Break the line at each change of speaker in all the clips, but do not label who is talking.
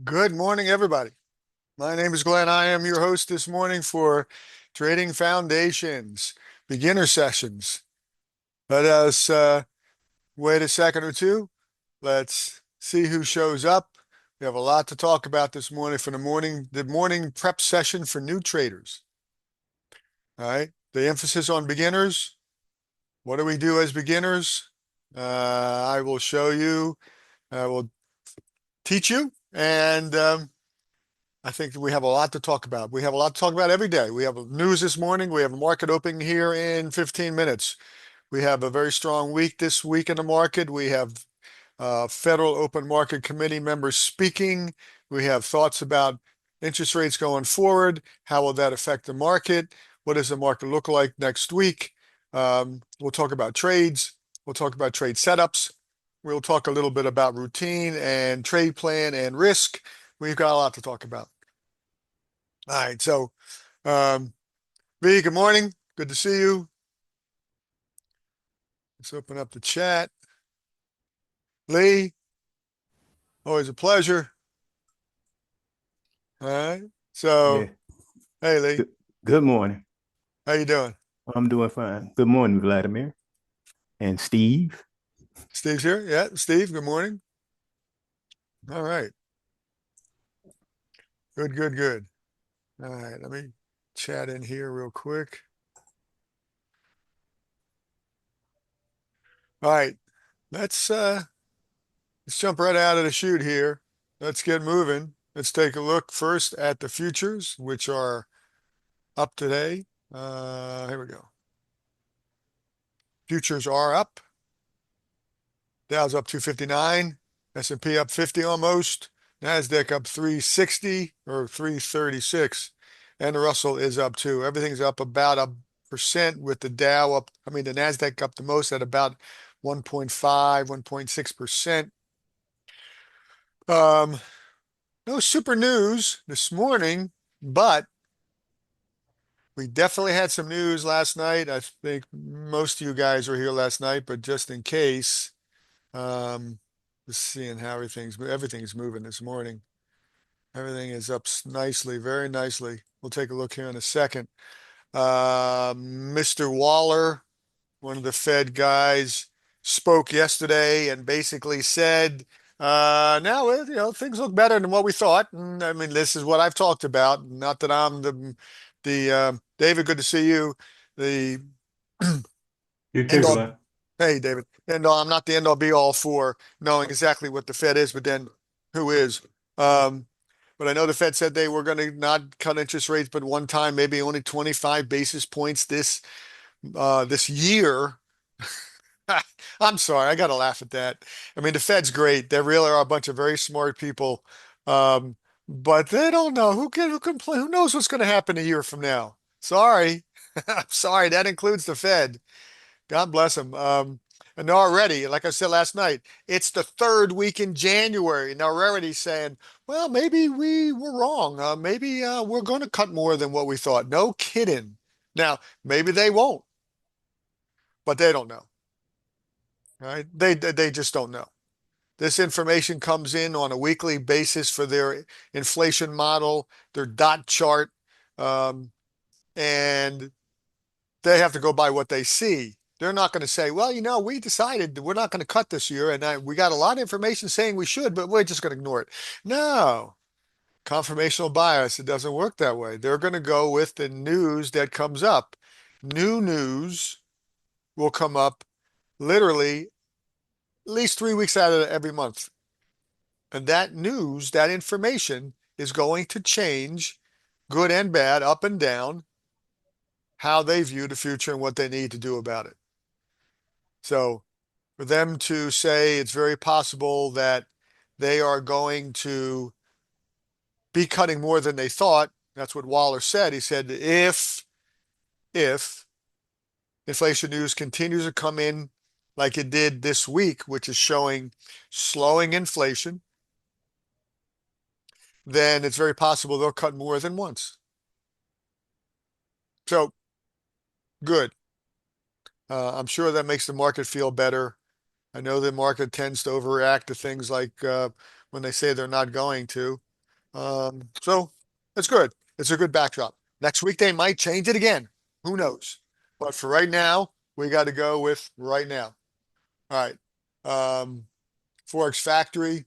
Good morning, everybody. My name is Glenn. I am your host this morning for Trading Foundations beginner sessions. Let us wait a second or two. Let's see who shows up. We have a lot to talk about this morning for the morning prep session for new traders. All right. The emphasis on beginners. What do we do as beginners? I will show you. I will teach you, and I think we have a lot to talk about. We have a lot to talk about every day. We have news this morning. We have a market opening here in 15 minutes. We have a very strong week this week in the market. We have Federal Open Market Committee members speaking. We have thoughts about interest rates going forward. How will that affect the market? What does the market look like next week? We'll talk about trades. We'll talk about trade setups. We'll talk a little bit about routine and trade plan and risk. We've got a lot to talk about. All right, so V, good morning. Good to see you. Let's open up the chat. Lee, always a pleasure. All right, so
Yeah.
hey Lee,
Good morning.
how you doing?
I'm doing fine. Good morning, Vladimir and Steve.
Steve's here. Yeah, Steve, good morning. All right, good, good, good. All right, let me chat in here real quick. All right, let's jump right out of the chute here. Let's get moving. Let's take a look first at the futures, which are up today. Here we go. Futures are up. Dow's up 259. S&P up 50 almost. NASDAQ up 360 or 336. And the Russell is up too. Everything's up about a percent with the Dow up. The NASDAQ up the most at about 1.5, 1.6%. No super news this morning, but we definitely had some news last night. I think most of you guys were here last night, but just in case, just seeing how everything's moving this morning. Everything is up nicely, very nicely. We'll take a look here in a second. Mr. Waller, one of the Fed guys, spoke yesterday and basically said, now, things look better than what we thought. And this is what I've talked about. Not that I'm the David, good to see you. The
You
end
too,
all,
Glenn.
hey, David, end all, I'm not the end all be all for knowing exactly what the Fed is, but then who is? But I know the Fed said they were going to not cut interest rates, but one time, maybe only 25 basis points this year. I'm sorry, I got to laugh at that. The Fed's great. They really are a bunch of very smart people, um, but they don't know who can play. Who knows what's going to happen a year from now? Sorry, I'm sorry. That includes the Fed. God bless them. And they're already, like I said last night, it's the third week in January, and they're already saying, "Well, maybe we were wrong. Maybe we're going to cut more than what we thought." No kidding. Now, maybe they won't, but they don't know. Right? They just don't know. This information comes in on a weekly basis for their inflation model, their dot chart, um, and they have to go by what they see. They're not going to say, well, we decided that we're not going to cut this year, and we got a lot of information saying we should, but we're just going to ignore it. No, confirmational bias, it doesn't work that way. They're going to go with the news that comes up. New news will come up literally at least 3 weeks out of every month. And that news, that information is going to change, good and bad, up and down, how they view the future and what they need to do about it. So for them to say it's very possible that they are going to be cutting more than they thought, that's what Waller said. He said, if inflation news continues to come in like it did this week, which is showing slowing inflation, then it's very possible they'll cut more than once. So good. I'm sure that makes the market feel better. I know the market tends to overreact to things like when they say they're not going to. So it's good. It's a good backdrop. Next week they might change it again. Who knows? But for right now, we got to go with right now. All right. Forex Factory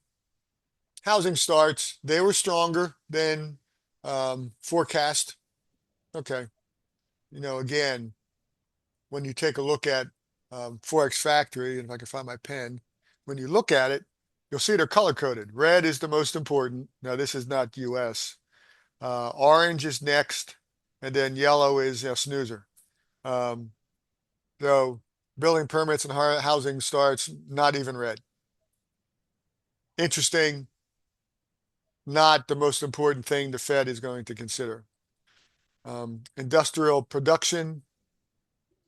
housing starts. They were stronger than forecast. Okay. Again, when you take a look at Forex Factory, and if I can find my pen, when you look at it, you'll see they're color coded. Red is the most important. Now, this is not US. Orange is next, and then yellow is snoozer. So building permits and housing starts, not even red. Interesting. Not the most important thing the Fed is going to consider. Industrial production,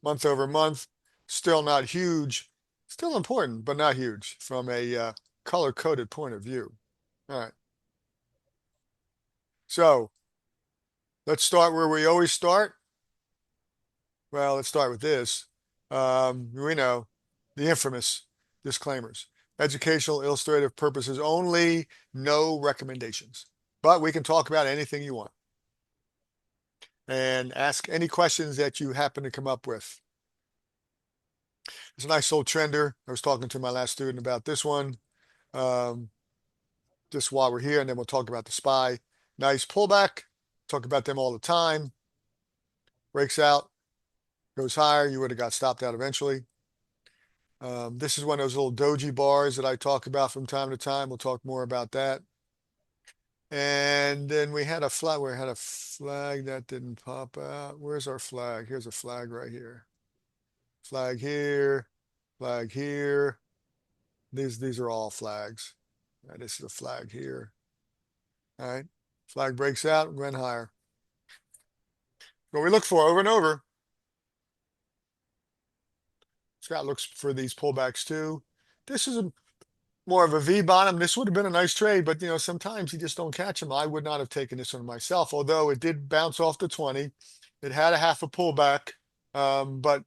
month over month, still not huge. Still important, but not huge from a color-coded point of view. All right. So let's start where we always start. Well, let's start with this. We know the infamous disclaimers. Educational, illustrative purposes only, no recommendations. But we can talk about anything you want. And ask any questions that you happen to come up with. It's a nice old trender. I was talking to my last student about this one. Just while we're here, and then we'll talk about the SPY. Nice pullback. Talk about them all the time. Breaks out, goes higher. You would have got stopped out eventually. This is one of those little doji bars that I talk about from time to time. We'll talk more about that. And then we had a flag. We had a flag that didn't pop out. Where's our flag? Here's a flag right here. Flag here. Flag here. These are all flags. This is a flag here. All right. Flag breaks out, went higher. What we look for over and over. Scott looks for these pullbacks too. This is more of a V bottom. This would have been a nice trade, but sometimes you just don't catch them. I would not have taken this one myself, although it did bounce off the 20. It had a half a pullback. But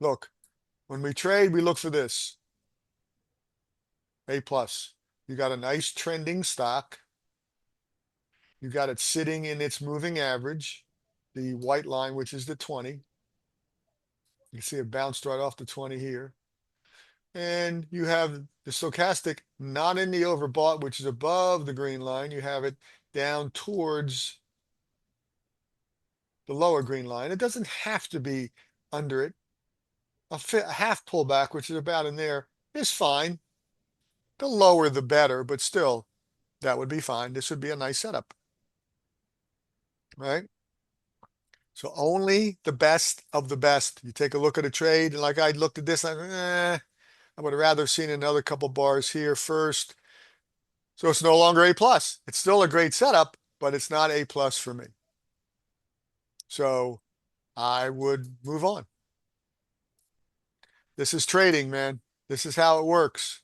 look, when we trade, we look for this. A plus. You got a nice trending stock. You got it sitting in its moving average, the white line, which is the 20. You see it bounced right off the 20 here. And you have the stochastic not in the overbought, which is above the green line. You have it down towards the lower green line. It doesn't have to be under it. A half pullback, which is about in there, is fine. The lower, the better, but still, that would be fine. This would be a nice setup. Right? So only the best of the best. You take a look at a trade, and like I looked at this, I would have rather seen another couple bars here first. So it's no longer A plus. It's still a great setup, but it's not A plus for me. So I would move on. This is trading, man. This is how it works.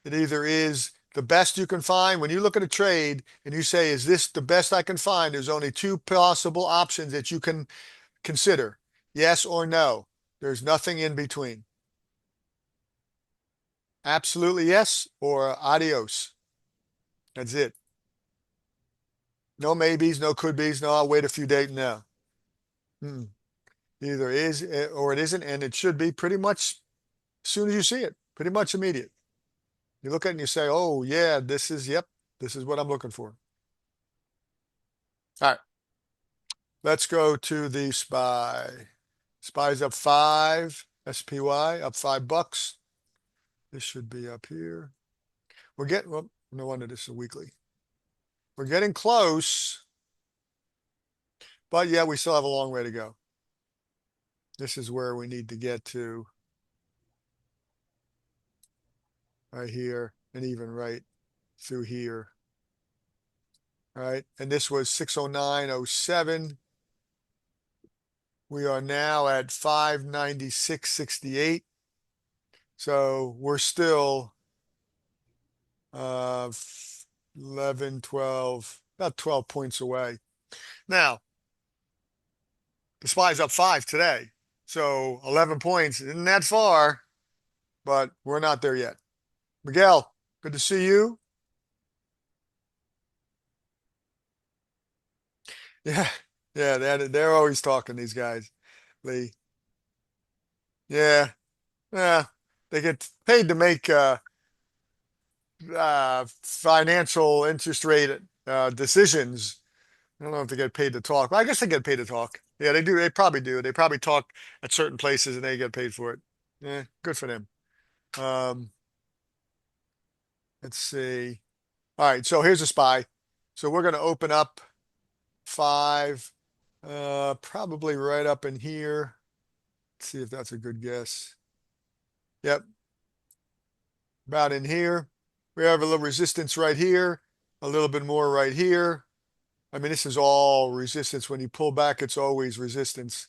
It either is the best you can find. When you look at a trade and you say, is this the best I can find? There's only two possible options that you can consider. Yes or no. There's nothing in between. Absolutely yes or adios. That's it. No maybes, no could be's. No, I'll wait a few days. No. Either is or it isn't, and it should be pretty much as soon as you see it, pretty much immediate. You look at it and you say, oh, yeah, this is what I'm looking for. All right. Let's go to the SPY. SPY's up 5, SPY up $5. This should be up here. We're getting, well, no wonder this is a weekly. We're getting close, but yeah, we still have a long way to go. This is where we need to get to. Right here, and even right through here. All right, and this was 609.07. We are now at 596.68. So we're still 11, 12, about 12 points away. Now, the SPY's up 5 today. So 11 points isn't that far, but we're not there yet. Miguel, good to see you. Yeah, yeah, they're always talking, these guys, Lee. Yeah, yeah, they get paid to make financial interest rate decisions. I don't know if they get paid to talk, but I guess they get paid to talk. Yeah, they do. They probably do. They probably talk at certain places and they get paid for it. Yeah, good for them. Um, let's see. All right, so here's a spy. So we're going to open up five, probably right up in here. Let's see if that's a good guess. Yep, about in here. We have a little resistance right here, a little bit more right here. I mean, this is all resistance. When you pull back, it's always resistance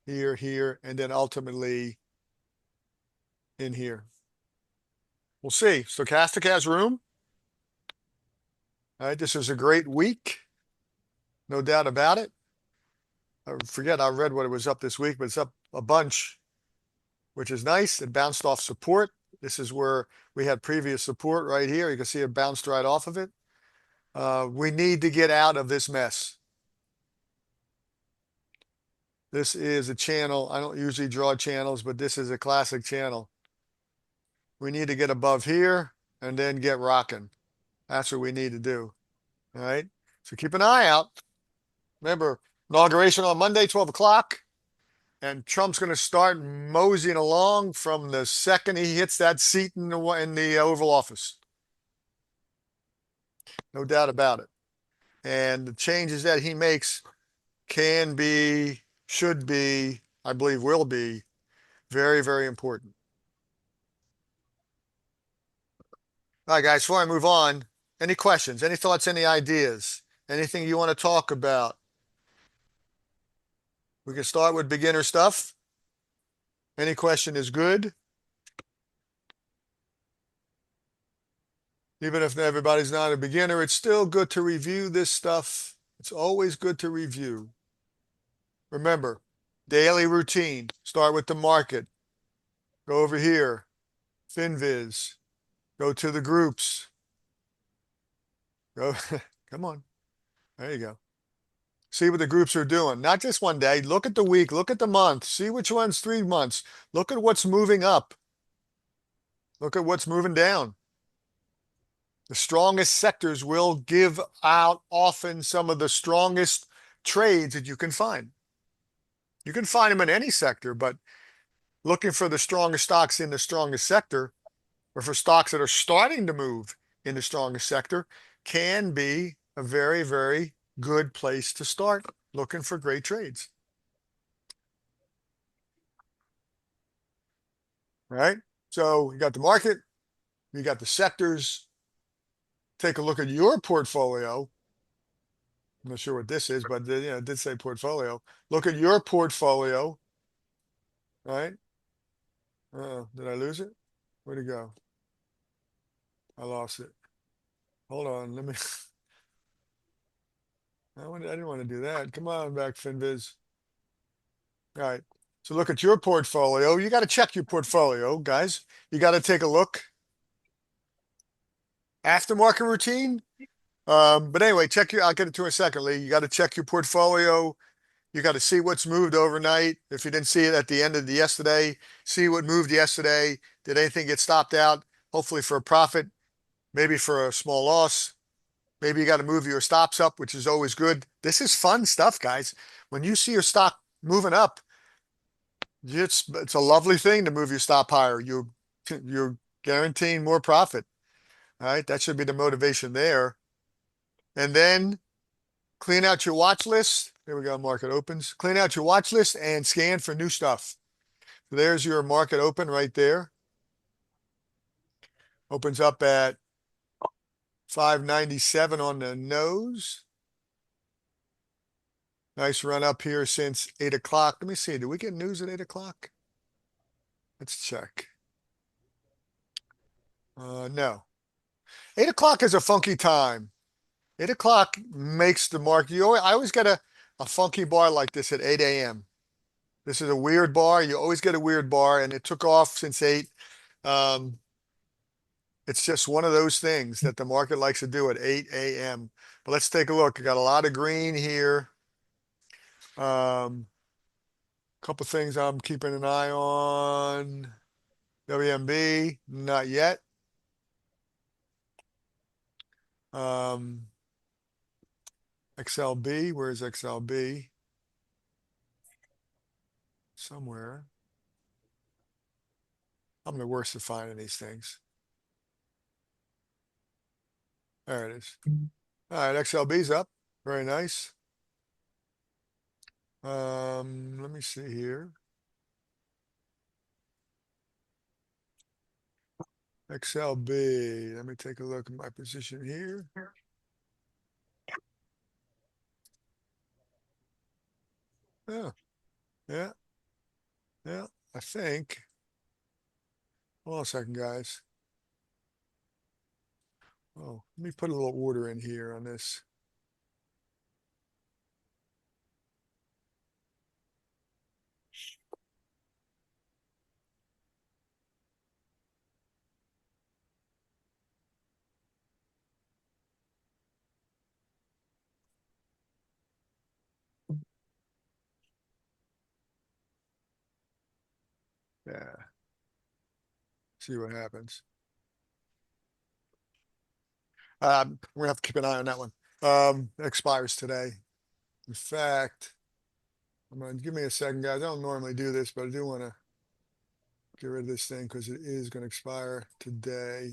here, here, and then ultimately in here. We'll see. Stochastic has room. All right, this is a great week. No doubt about it. I forget, I read what it was up this week, but it's up a bunch, which is nice. It bounced off support. This is where we had previous support right here. You can see it bounced right off of it. We need to get out of this mess. This is a channel. I don't usually draw channels, but this is a classic channel. We need to get above here and then get rocking. That's what we need to do. All right. So keep an eye out. Remember, inauguration on Monday, 12 o'clock. And Trump's going to start moseying along from the second he hits that seat in the Oval Office. No doubt about it. And the changes that he makes can be, should be, I believe will be very, very important. All right, guys, before I move on, any questions, any thoughts, any ideas, anything you want to talk about? We can start with beginner stuff. Any question is good. Even if everybody's not a beginner, it's still good to review this stuff. It's always good to review. Remember, daily routine. Start with the market. Go over here. FinViz. Go to the groups. Go, come on. There you go. See what the groups are doing. Not just one day. Look at the week. Look at the month. See which one's 3 months. Look at what's moving up. Look at what's moving down. The strongest sectors will give out often some of the strongest trades that you can find. You can find them in any sector, but looking for the strongest stocks in the strongest sector, or for stocks that are starting to move in the strongest sector, can be a very, very good place to start looking for great trades. All right. So you got the market, you got the sectors. Take a look at your portfolio. I'm not sure what this is, but it did say portfolio. Look at your portfolio. All right. Did I lose it? Where'd it go? I lost it. Hold on. Let me. I didn't want to do that. Come on back, FinViz. All right. So look at your portfolio. You got to check your portfolio, guys. You got to take a look. Aftermarket routine. But anyway, I'll get into it in a second, Lee. You got to check your portfolio. You got to see what's moved overnight. If you didn't see it at the end of the yesterday, see what moved yesterday. Did anything get stopped out? Hopefully for a profit, maybe for a small loss. Maybe you got to move your stops up, which is always good. This is fun stuff, guys. When you see your stock moving up, it's a lovely thing to move your stop higher. You're guaranteeing more profit. All right, that should be the motivation there. And then clean out your watch list. There we go, market opens. Clean out your watch list and scan for new stuff. So there's your market open right there. Opens up at 597 on the nose. Nice run up here since 8 o'clock. Let me see. Did we get news at 8 o'clock? Let's check. No. 8 o'clock is a funky time. 8 o'clock makes the market. I always get a funky bar like this at 8 a.m. This is a weird bar. You always get a weird bar, and it took off since 8. It's just one of those things that the market likes to do at 8 a.m. But let's take a look. I got a lot of green here. Couple things I'm keeping an eye on. WMB, not yet. XLB, where's XLB? Somewhere. I'm the worst at finding these things. There it is. All right, XLB's up. Very nice. Let me see here. XLB, let me take a look at my position here. Yeah, yeah, yeah, I think. Hold on a second, guys. Oh, let me put a little order in here on this. Yeah. See what happens. We're gonna have to keep an eye on that one. Expires today. In fact, give me a second, guys. I don't normally do this, but I do want to get rid of this thing because it is going to expire today.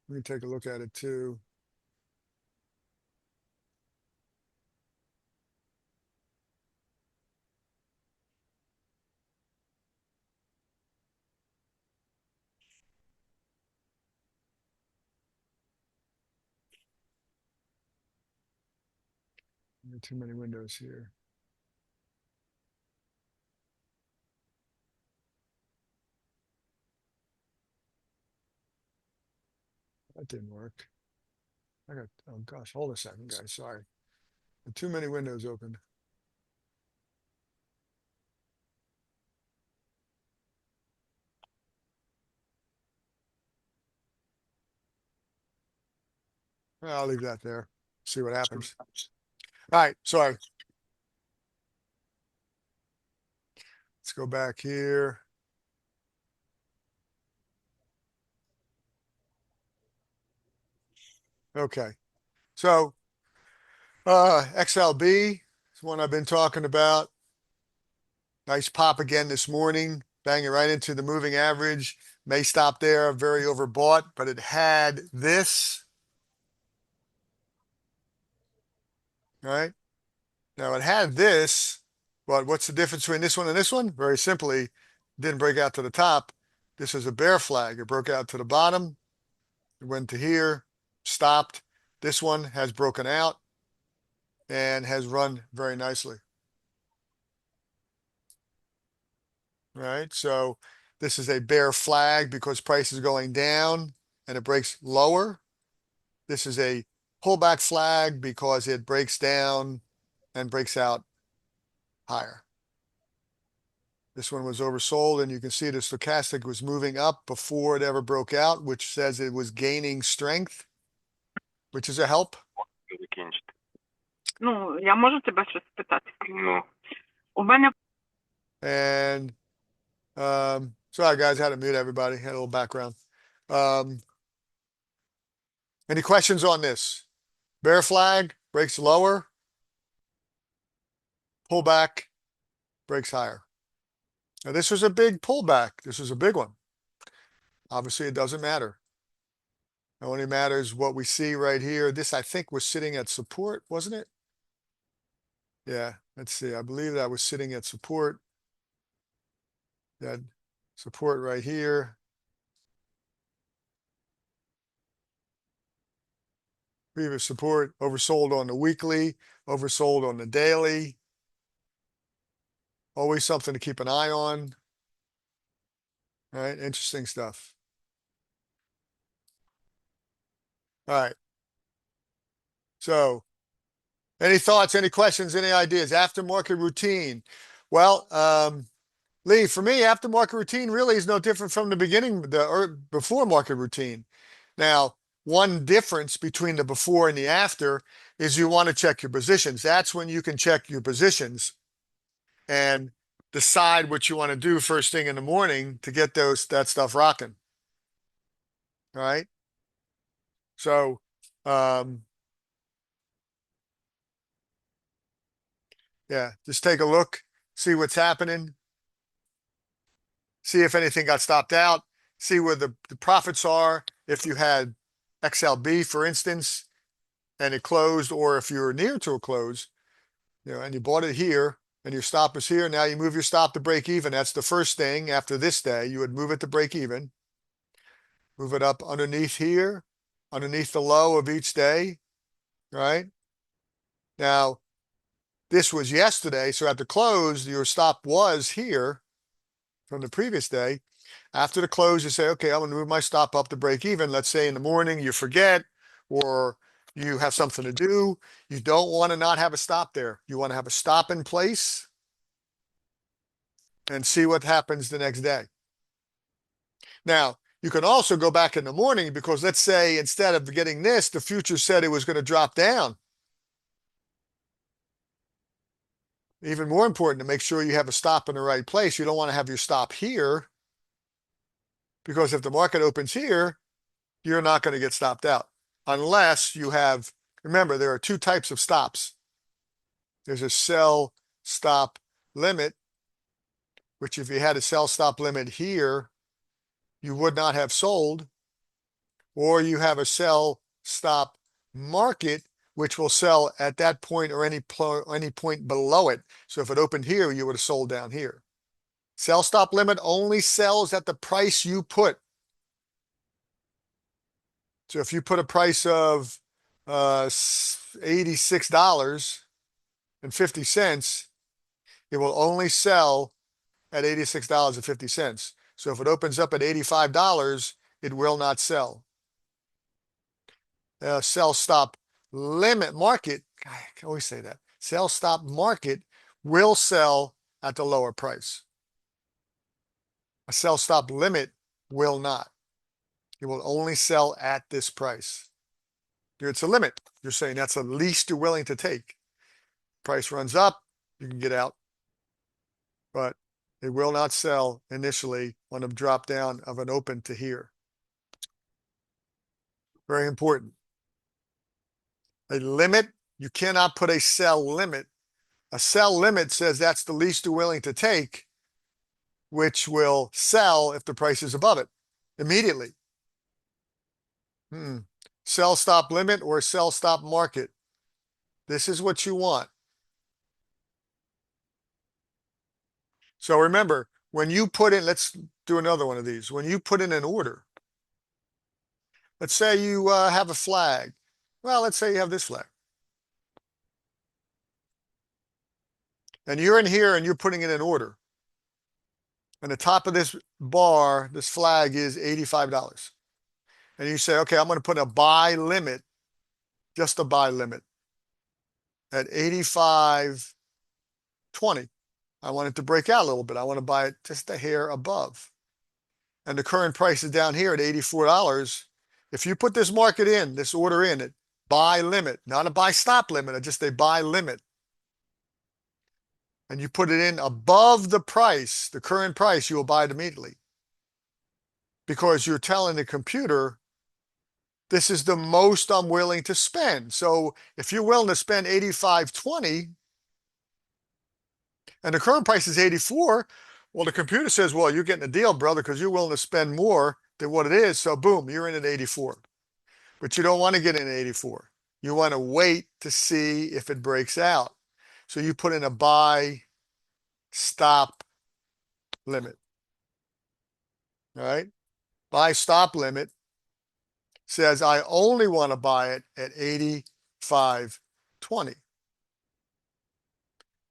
Let me take a look at it too. Too many windows here. That didn't work. Oh gosh, hold a second, guys. Sorry. Too many windows open. I'll leave that there. See what happens. All right, sorry. Let's go back here. Okay. So XLB is one I've been talking about. Nice pop again this morning, banging right into the moving average. May stop there, very overbought, but it had this. Right? Now it had this, but what's the difference between this one and this one? Very simply, didn't break out to the top. This is a bear flag. It broke out to the bottom. It went to here, stopped. This one has broken out and has run very nicely. Right? So this is a bear flag because price is going down and it breaks lower. This is a pullback flag because it breaks down and breaks out higher. This one was oversold, and you can see the stochastic was moving up before it ever broke out, which says it was gaining strength, which is a help.
Закінчити.
Ну, я можу тебе щось спитати?
Ну,
У мене
And sorry guys, I had to mute everybody, had a little background. Any questions on this? Bear flag breaks lower, pullback breaks higher. Now this was a big pullback. This was a big one. Obviously, it doesn't matter. It only matters what we see right here. This, I think, was sitting at support, wasn't it? Yeah, let's see. I believe that was sitting at support. That support right here. Previous support, oversold on the weekly, oversold on the daily. Always something to keep an eye on. All right, interesting stuff. All right. So, any thoughts, any questions, any ideas? Aftermarket routine. Well, Lee, for me, aftermarket routine really is no different from the beginning, or before market routine. Now, one difference between the before and the after is you want to check your positions. That's when you can check your positions and decide what you want to do first thing in the morning to get that stuff rocking. All right. So, yeah, just take a look, see what's happening, see if anything got stopped out, see where the profits are. If you had XLB, for instance, and it closed, or if you're near to a close, and you bought it here and your stop is here. Now you move your stop to break even. That's the first thing after this day. You would move it to break even, move it up underneath here, underneath the low of each day, right? Now, this was yesterday. So at the close, your stop was here from the previous day. After the close, you say, okay, I'm going to move my stop up to break even. Let's say in the morning you forget, or you have something to do. You don't want to not have a stop there. You want to have a stop in place and see what happens the next day. Now, you can also go back in the morning because let's say instead of getting this, the future said it was going to drop down. Even more important to make sure you have a stop in the right place. You don't want to have your stop here because if the market opens here, you're not going to get stopped out unless you have, remember, there are two types of stops. There's a sell stop limit, which if you had a sell stop limit here, you would not have sold, or you have a sell stop market, which will sell at that point or any point below it. So if it opened here, you would have sold down here. Sell stop limit only sells at the price you put. So if you put a price of $86.50, it will only sell at $86.50. So if it opens up at $85, it will not sell. Sell stop limit market, I can always say that. Sell stop market will sell at the lower price. A sell stop limit will not. It will only sell at this price. It's a limit. You're saying that's the least you're willing to take. Price runs up, you can get out. But it will not sell initially on a drop down of an open to here. Very important. A limit, you cannot put a sell limit. A sell limit says that's the least you're willing to take, which will sell if the price is above it immediately. Sell stop limit or sell stop market. This is what you want. So remember, when you put in, let's do another one of these. When you put in an order, let's say you have a flag. Well, let's say you have this flag. And you're in here and you're putting in an order. And the top of this bar, this flag is $85. And you say, okay, I'm going to put a buy limit, just a buy limit at $85.20. I want it to break out a little bit. I want to buy it just a hair above. And the current price is down here at $84. If you put this market in, this order in at buy limit, not a buy stop limit, just a buy limit, and you put it in above the price, the current price, you will buy it immediately. Because you're telling the computer, this is the most I'm willing to spend. So if you're willing to spend $85.20 and the current price is 84, well, the computer says, well, you're getting a deal, brother, because you're willing to spend more than what it is. So boom, you're in at 84. But you don't want to get in at 84. You want to wait to see if it breaks out. So you put in a buy stop limit. All right? Buy stop limit says I only want to buy it at $85.20.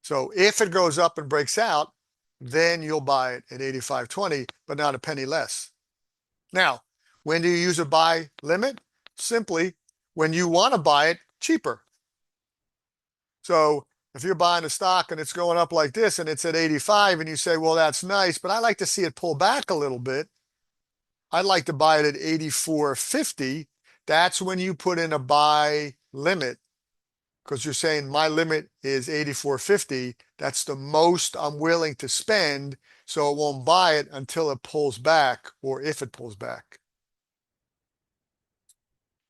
So if it goes up and breaks out, then you'll buy it at $85.20, but not a penny less. Now, when do you use a buy limit? Simply when you want to buy it cheaper. So If you're buying a stock and it's going up like this and it's at 85 and you say, well, that's nice, but I like to see it pull back a little bit. I'd like to buy it at 84.50. That's when you put in a buy limit because you're saying my limit is 84.50. That's the most I'm willing to spend. So it won't buy it until it pulls back or if it pulls back.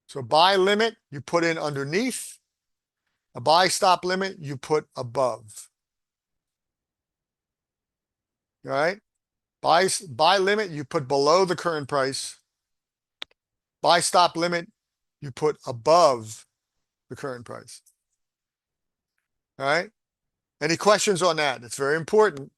So buy limit, you put in underneath. A buy stop limit, you put above. All right. Buy limit, you put below the current price. Buy stop limit, you put above the current price. All right. Any questions on that? It's very important.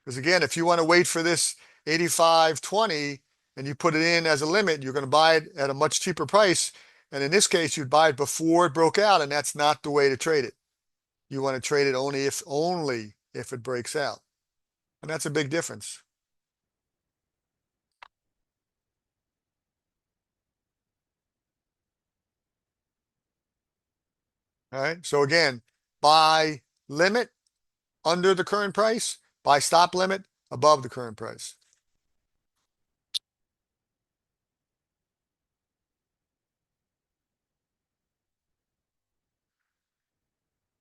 Because again, if you want to wait for this 85.20 and you put it in as a limit, you're going to buy it at a much cheaper price. And in this case, you'd buy it before it broke out, and that's not the way to trade it. You want to trade it only if it breaks out. And that's a big difference. All right. So again, buy limit under the current price, buy stop limit above the current price.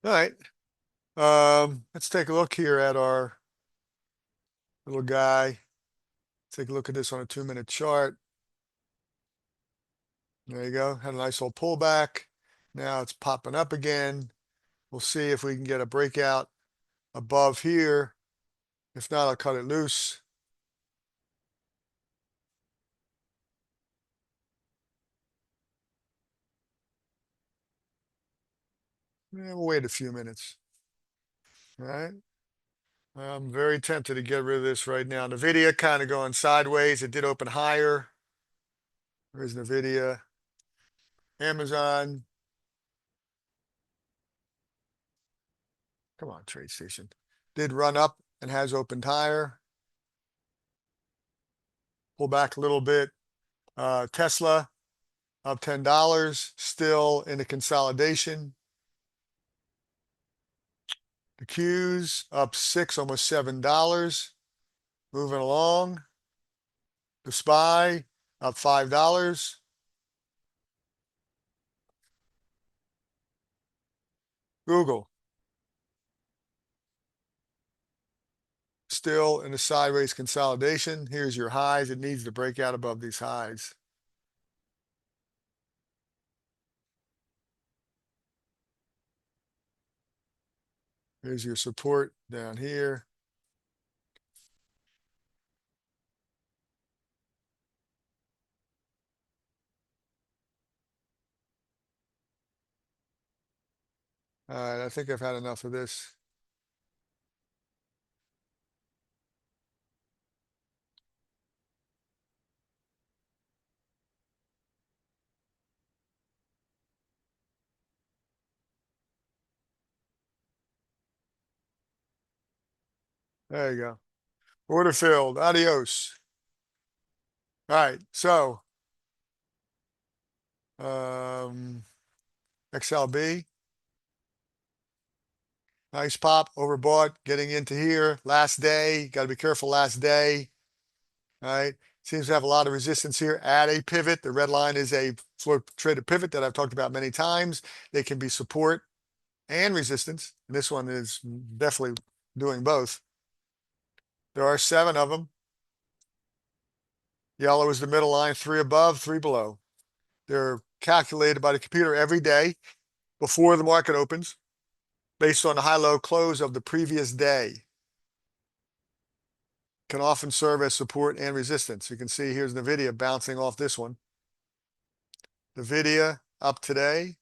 All right. Let's take a look here at our little guy. Take a look at this on a 2-minute chart. There you go. Had a nice little pullback. Now it's popping up again. We'll see if we can get a breakout above here. If not, I'll cut it loose. We'll wait a few minutes. All right. I'm very tempted to get rid of this right now. NVIDIA kind of going sideways. It did open higher. Where's NVIDIA? Amazon. Come on, TradeStation. Did run up and has opened higher. Pull back a little bit. Tesla up $10, still in the consolidation. The Qs up $6, almost $7. Moving along. The SPY up $5. Google still in the sideways consolidation. Here's your highs. It needs to break out above these highs. Here's your support down here. All right, I think I've had enough of this. There you go. Order filled. Adios. All right, so XLB. Nice pop, overbought, getting into here. Last day, got to be careful last day. All right, seems to have a lot of resistance here at a pivot. The red line is a floor traded pivot that I've talked about many times. They can be support and resistance. And this one is definitely doing both. There are 7 of them. Yellow is the middle line, 3 above, 3 below. They're calculated by the computer every day before the market opens based on the high-low close of the previous day. Can often serve as support and resistance. You can see here's NVIDIA bouncing off this one. NVIDIA up today.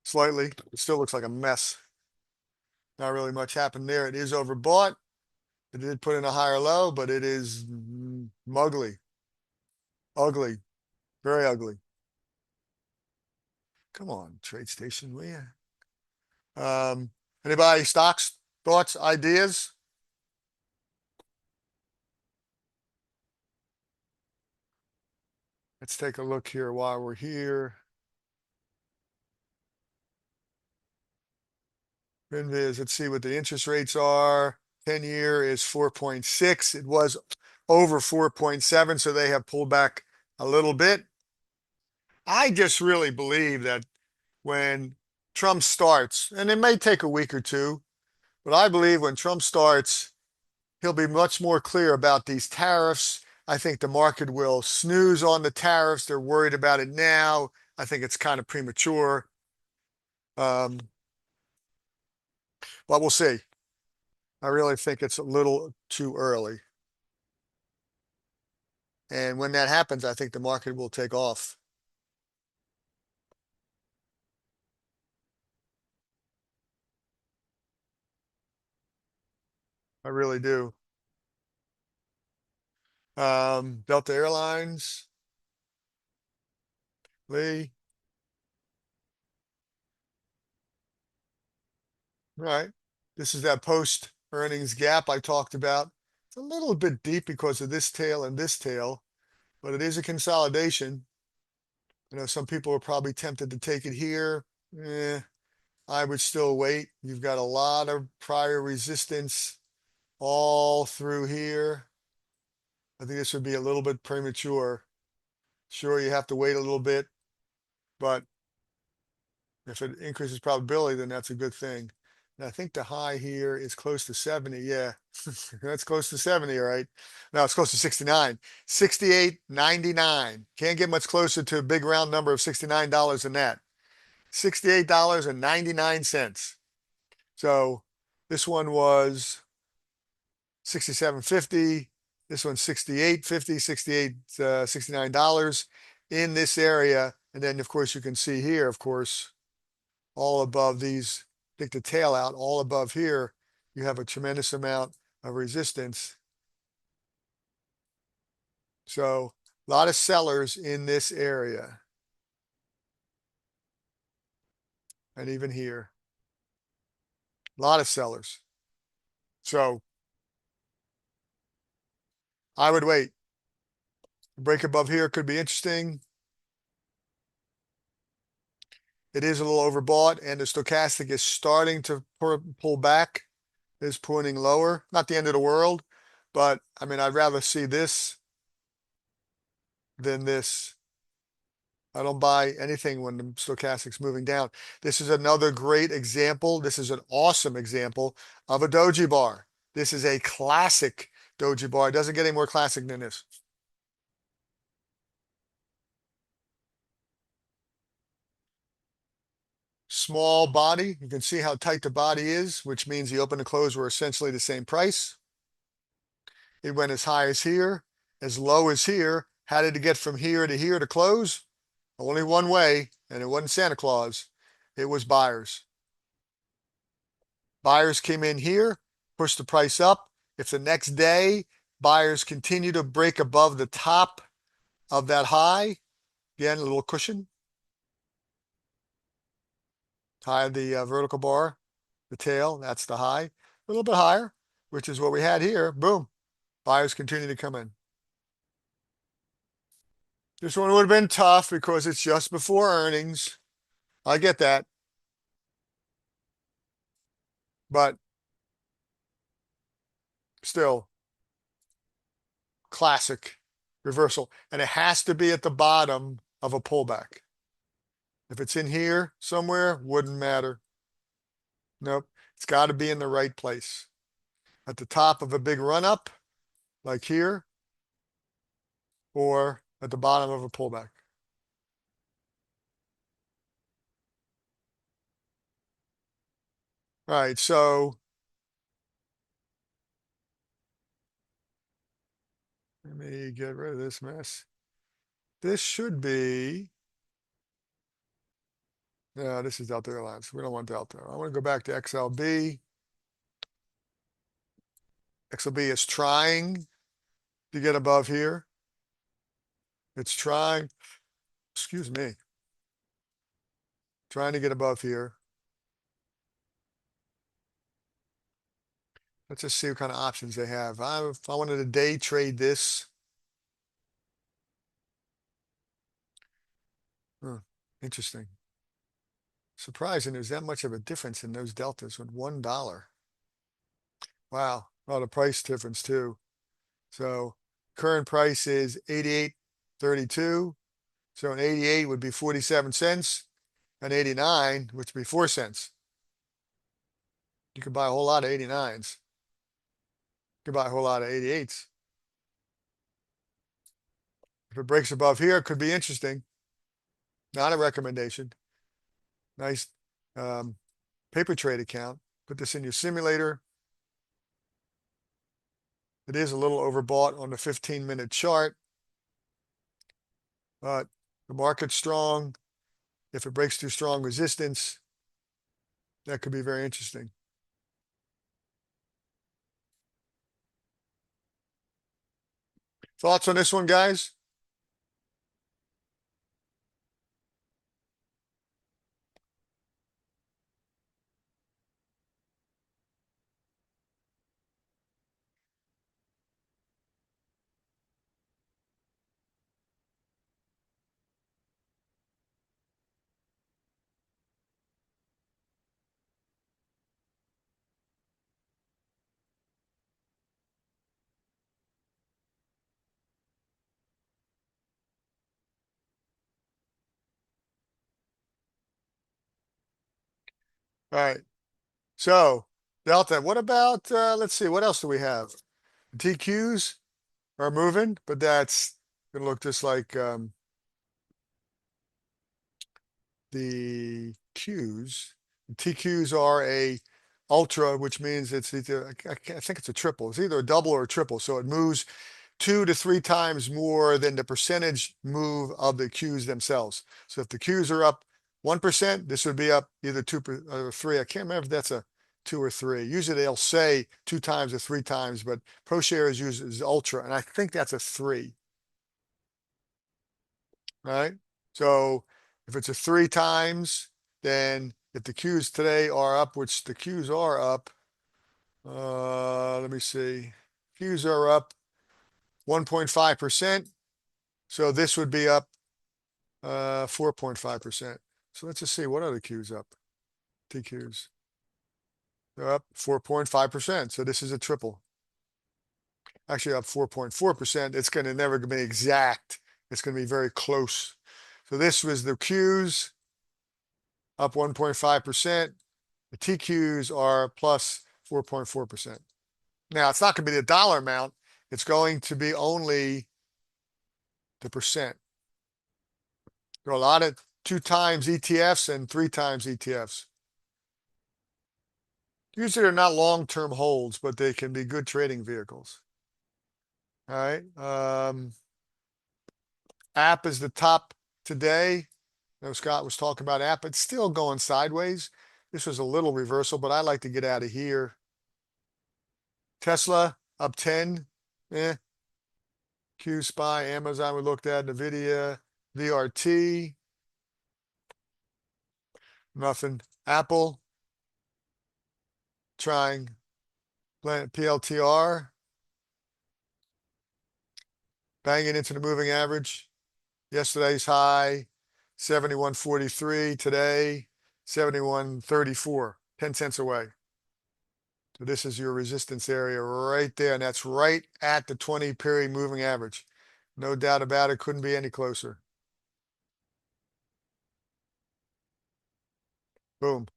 Slightly. It still looks like a mess. Not really much happened there. It is overbought. It did put in a higher low, but it is ugly. Ugly. Very ugly. Come on, TradeStation, will you? Anybody, stocks, thoughts, ideas? Let's take a look here while we're here. Finviz, let's see what the interest rates are. 10-year is 4.6. It was over 4.7, so they have pulled back a little bit. I just really believe that when Trump starts, and it may take a week or two, but I believe when Trump starts, he'll be much more clear about these tariffs. I think the market will snooze on the tariffs. They're worried about it now. I think it's kind of premature. But we'll see. I really think it's a little too early. And when that happens, I think the market will take off. I really do. Delta Airlines, Lee. Right. This is that post earnings gap I talked about. It's a little bit deep because of this tail and this tail, but it is a consolidation. You know, some people are probably tempted to take it here. I would still wait. You've got a lot of prior resistance all through here. I think this would be a little bit premature. Sure, you have to wait a little bit, but if it increases probability, then that's a good thing. And I think the high here is close to 70. Yeah, that's close to 70, all right. Now it's close to 69. 68.99. Can't get much closer to a big round number of $69 than that. $68.99. So this one was 67.50. This one's 68.50, 68, $69 in this area. And then of course you can see here, of course, all above these, take the tail out, all above here, you have a tremendous amount of resistance. So a lot of sellers in this area. And even here, a lot of sellers. So I would wait. Break above here could be interesting. It is a little overbought and the stochastic is starting to pull back, is pointing lower. Not the end of the world, but I mean, I'd rather see this than this. I don't buy anything when the stochastic's moving down. This is another great example. This is an awesome example of a doji bar. This is a classic doji bar. It doesn't get any more classic than this. Small body. You can see how tight the body is, which means the open and close were essentially the same price. It went as high as here, as low as here. How did it get from here to close? Only one way, and it wasn't Santa Claus. It was buyers. Buyers came in here, pushed the price up. If the next day buyers continue to break above the top of that high, again, a little cushion. High of the vertical bar, the tail, that's the high. A little bit higher, which is what we had here. Boom. Buyers continue to come in. This one would have been tough because it's just before earnings. I get that. But still, classic reversal. And it has to be at the bottom of a pullback. If it's in here somewhere, wouldn't matter. Nope. It's got to be in the right place. At the top of a big run up, like here, or at the bottom of a pullback. All right, so let me get rid of this mess. This should be, no, this is Delta Airlines. We don't want Delta. I want to go back to XLB. XLB is trying to get above here. It's trying, excuse me, trying to get above here. Let's just see what kind of options they have. If I wanted to day trade this. Interesting. Surprising there's that much of a difference in those deltas with $1. Wow, a lot of price difference too. So current price is 88.32. So an 88 would be 47 cents. An 89, which would be 4 cents. You could buy a whole lot of 89s. You could buy a whole lot of 88s. If it breaks above here, it could be interesting. Not a recommendation. Nice paper trade account. Put this in your simulator. It is a little overbought on the 15-minute chart, but the market's strong. If it breaks through strong resistance, that could be very interesting. Thoughts on this one, guys? All right. So Delta, what about, let's see, what else do we have? TQs are moving, but that's going to look just like the Qs. The TQs are a ultra, which means it's either, I think it's a triple. It's either a double or a triple. So it moves 2 to 3 times more than the percentage move of the Qs themselves. So if the Qs are up 1%, this would be up either 2 or 3. I can't remember if that's a 2 or 3. Usually they'll say 2 times or 3 times, but ProShares uses Ultra, and I think that's a 3. Right? So if it's a 3 times, then if the Qs today are up, which the Qs are up, let me see. Qs are up 1.5%. So this would be up 4.5%. So let's just see, what are the Qs up? TQs. They're up 4.5%. So this is a triple. Actually up 4.4%. It's going to never be exact. It's going to be very close. So this was the Qs up 1.5%. The TQs are plus 4.4%. Now it's not going to be the dollar amount. It's going to be only the percent. There are a lot of 2 times ETFs and 3 times ETFs. Usually they're not long-term holds, but they can be good trading vehicles. All right. App is the top today. I know Scott was talking about app. It's still going sideways. This was a little reversal, but I like to get out of here. Tesla up 10. QSpy, Amazon we looked at, NVIDIA, VRT. Nothing. Apple trying. Planet PLTR. Banging into the moving average. Yesterday's high, 71.43. Today, 71.34. 10 cents away. So this is your resistance area right there. And that's right at the 20-period moving average. No doubt about it. Couldn't be any closer. Boom.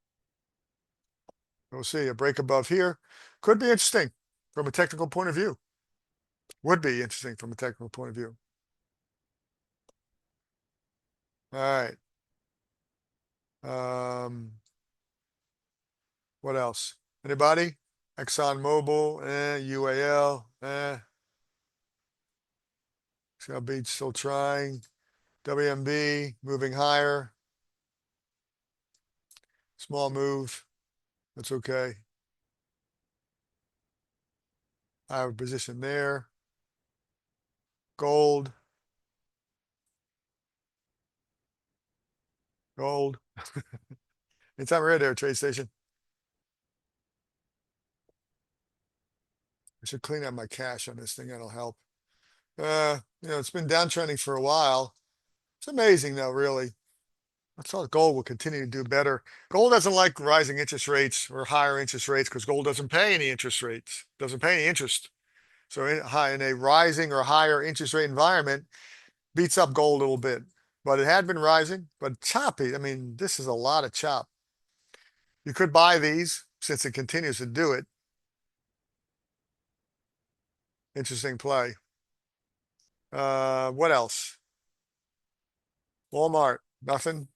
We'll see a break above here. Could be interesting from a technical point of view. Would be interesting from a technical point of view. All right. What else? Anybody? ExxonMobil, UAL, Shell Beach still trying. WMB moving higher. Small move. That's okay. I have a position there. Gold. Gold. Anytime we're there, trade station. I should clean out my cash on this thing. That'll help. It's been downtrending for a while. It's amazing though, really. I thought gold will continue to do better. Gold doesn't like rising interest rates or higher interest rates because gold doesn't pay any interest rates, doesn't pay any interest. So in a rising or higher interest rate environment, beats up gold a little bit. But it had been rising, but choppy. I mean, this is a lot of chop. You could buy these since it continues to do it. Interesting play. What else? Walmart, nothing.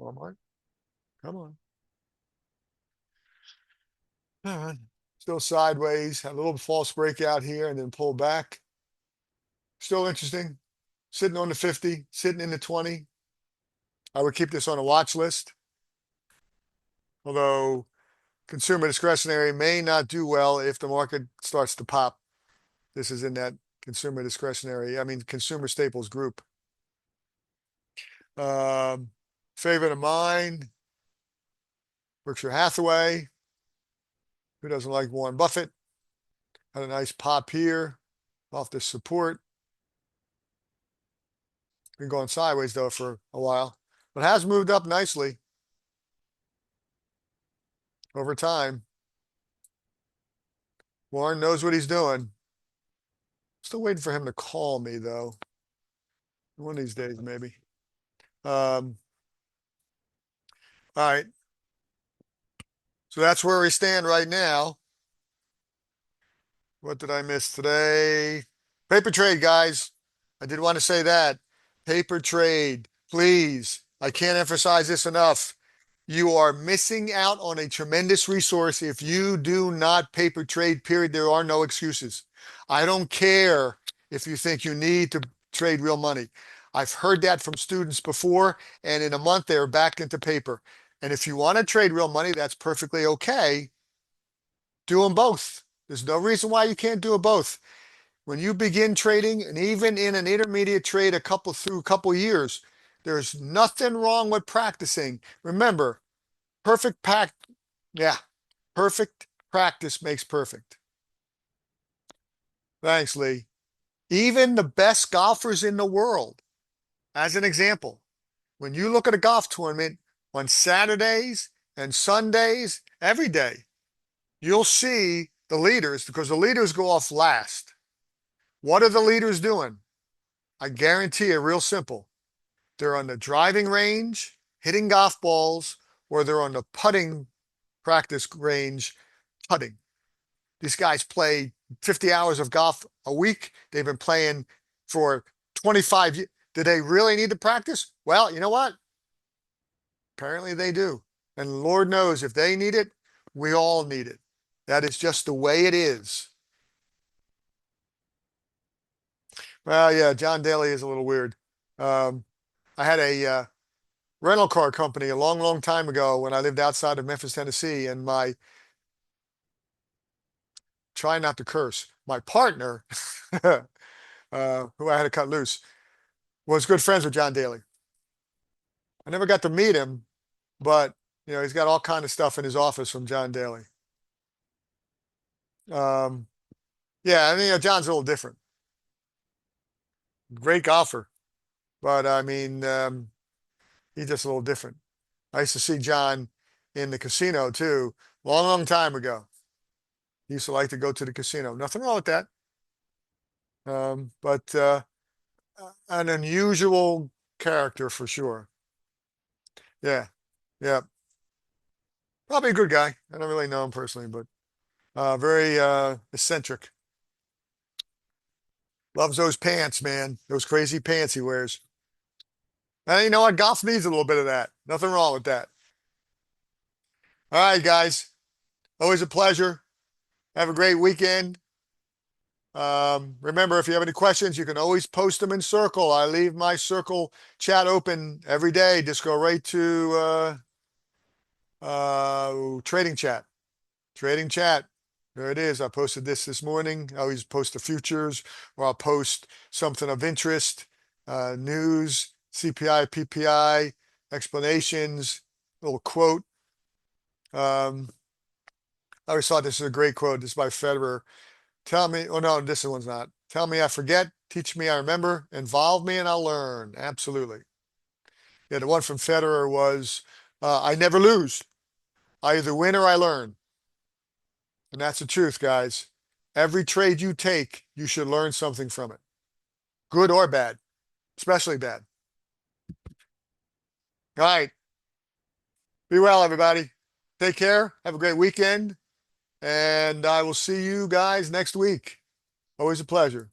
Walmart, come on. All right. Still sideways, had a little false breakout here and then pull back. Still interesting. Sitting on the 50, sitting in the 20. I would keep this on a watch list. Although consumer discretionary may not do well if the market starts to pop. This is in that consumer discretionary, I mean, consumer staples group. Favorite of mine, Berkshire Hathaway. Who doesn't like Warren Buffett? Had a nice pop here off the support. Been going sideways though for a while, but has moved up nicely over time. Warren knows what he's doing. Still waiting for him to call me though. One of these days, maybe. All right. So that's where we stand right now. What did I miss today? Paper trade, guys. I did want to say that. Paper trade, please. I can't emphasize this enough. You are missing out on a tremendous resource if you do not paper trade, period. There are no excuses. I don't care if you think you need to trade real money. I've heard that from students before, and in a month they're back into paper. And if you want to trade real money, that's perfectly okay. Do them both. There's no reason why you can't do them both. When you begin trading, and even in an intermediate trade through a couple years, there's nothing wrong with practicing. Remember, perfect practice makes perfect. Thanks, Lee. Even the best golfers in the world, as an example, when you look at a golf tournament on Saturdays and Sundays, every day, you'll see the leaders because the leaders go off last. What are the leaders doing? I guarantee you, real simple. They're on the driving range, hitting golf balls, or they're on the putting practice range, putting. These guys play 50 hours of golf a week. They've been playing for 25 years. Do they really need to practice? Well, you know what? Apparently they do. And Lord knows if they need it, we all need it. That is just the way it is. Well, yeah, John Daly is a little weird. I had a rental car company a long, long time ago when I lived outside of Memphis, Tennessee, and try not to curse, my partner, who I had to cut loose, was good friends with John Daly. I never got to meet him, but he's got all kind of stuff in his office from John Daly. Yeah, I mean, John's a little different. Great golfer, but I mean, he's just a little different. I used to see John in the casino too, long, long time ago. He used to like to go to the casino. Nothing wrong with that. But an unusual character for sure. Yeah, yeah. Probably a good guy. I don't really know him personally, but very eccentric. Loves those pants, man. Those crazy pants he wears. And you know what? Golf needs a little bit of that. Nothing wrong with that. All right, guys. Always a pleasure. Have a great weekend. Remember, if you have any questions, you can always post them in Circle. I leave my Circle chat open every day. Just go right to trading chat. Trading chat. There it is. I posted this morning. I always post the futures, or I'll post something of interest, news, CPI, PPI, explanations, little quote. I always thought this is a great quote. This is by Federer. Tell me, oh no, this one's not. Tell me I forget. Teach me, I remember. Involve me and I'll learn. Absolutely. Yeah, the one from Federer was, I never lose. I either win or I learn. And that's the truth, guys. Every trade you take, you should learn something from it. Good or bad, especially bad. All right. Be well, everybody. Take care. Have a great weekend. And I will see you guys next week. Always a pleasure.